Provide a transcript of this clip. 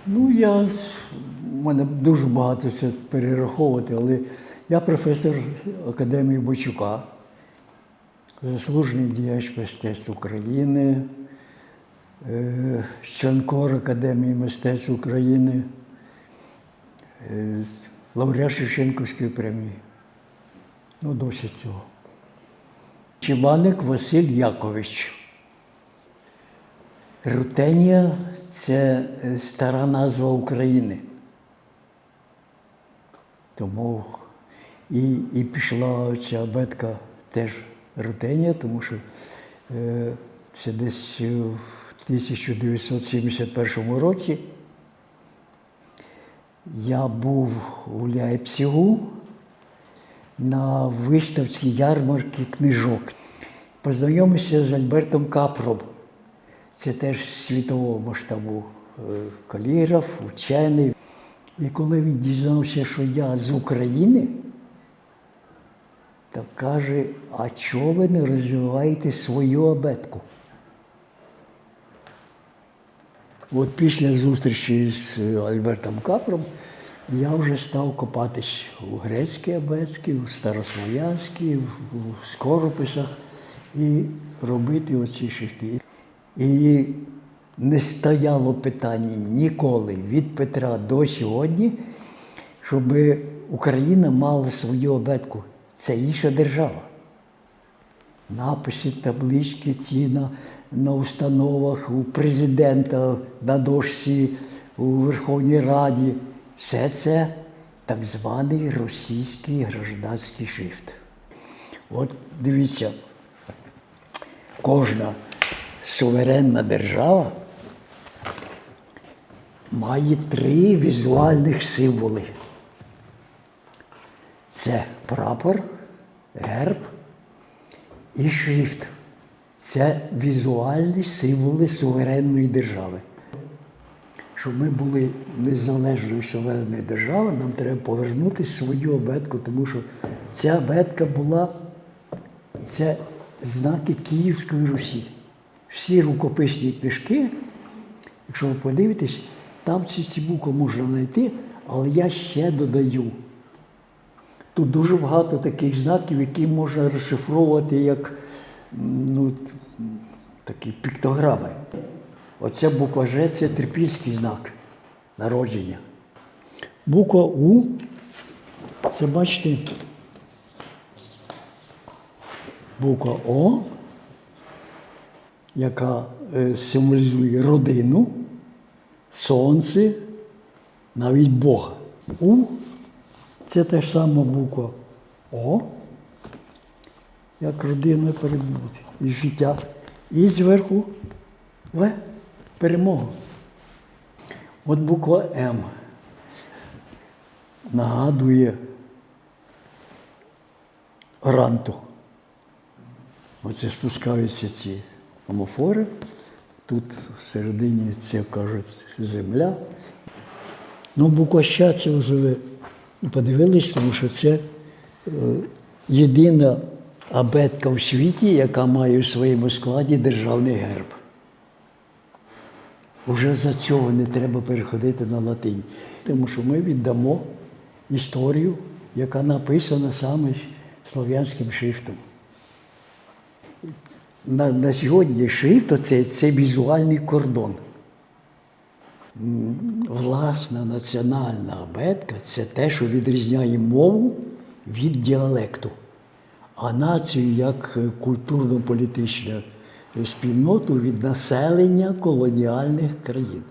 У мене дуже багато це перераховувати, але я професор Академії Бойчука, заслужений діяч мистецтв України, член КОР Академії мистецтв України, лауреат Шевченківської премії. Досить цього. Чебаник Василь Якович. Рутенія – це стара назва України. Тому і пішла ця абетка теж Рутенія, тому що це десь в 1971 році я був у Ляйпцигу на виставці ярмарки книжок. Познайомився з Альбертом Капром. Це теж світового масштабу каліграф, учений. І коли він дізнався, що я з України, то каже, а чого ви не розвиваєте свою абетку? От після зустрічі з Альбертом Капром я вже став копатись у грецькій абетці, у старослов'янській, у скорописах і робити оці шрифти. І не стояло питання ніколи від Петра до сьогодні, щоб Україна мала свою абетку. Це інша держава. Написи, таблички ці на установах, у президента, на дошці, у Верховній Раді. Все це так званий російський гражданський шрифт. От дивіться, кожна суверенна держава має 3 візуальних символи. Це прапор, герб і шрифт. Це візуальні символи суверенної держави. Щоб ми були незалежною суверенною державою, нам треба повернути свою абетку, тому що ця абетка була, це знаки Київської Русі. Всі рукописні книжки, якщо ви подивитесь, там ці букви можна знайти, але я ще додаю. Тут дуже багато таких знаків, які можна розшифровувати як такі піктограми. Оця буква Ж – це трипільський знак народження. Буква У – це, бачите, буква О, яка символізує родину, сонце, навіть Бога. У – це та ж сама буква О, як родина перебути і життя. І зверху В – перемога. От буква М нагадує ранту. Оце спускаються ці омофори. Тут всередині це, кажуть, земля. Буква Щ – це вже ви подивились, тому що це єдина абетка в світі, яка має у своєму складі державний герб. Уже за цього не треба переходити на латинь, тому що ми віддамо історію, яка написана саме слов'янським шрифтом. На сьогодні шрифт – це візуальний кордон. Власна національна абетка – це те, що відрізняє мову від діалекту, а націю як культурно-політичну спільноту від населення колоніальних країн.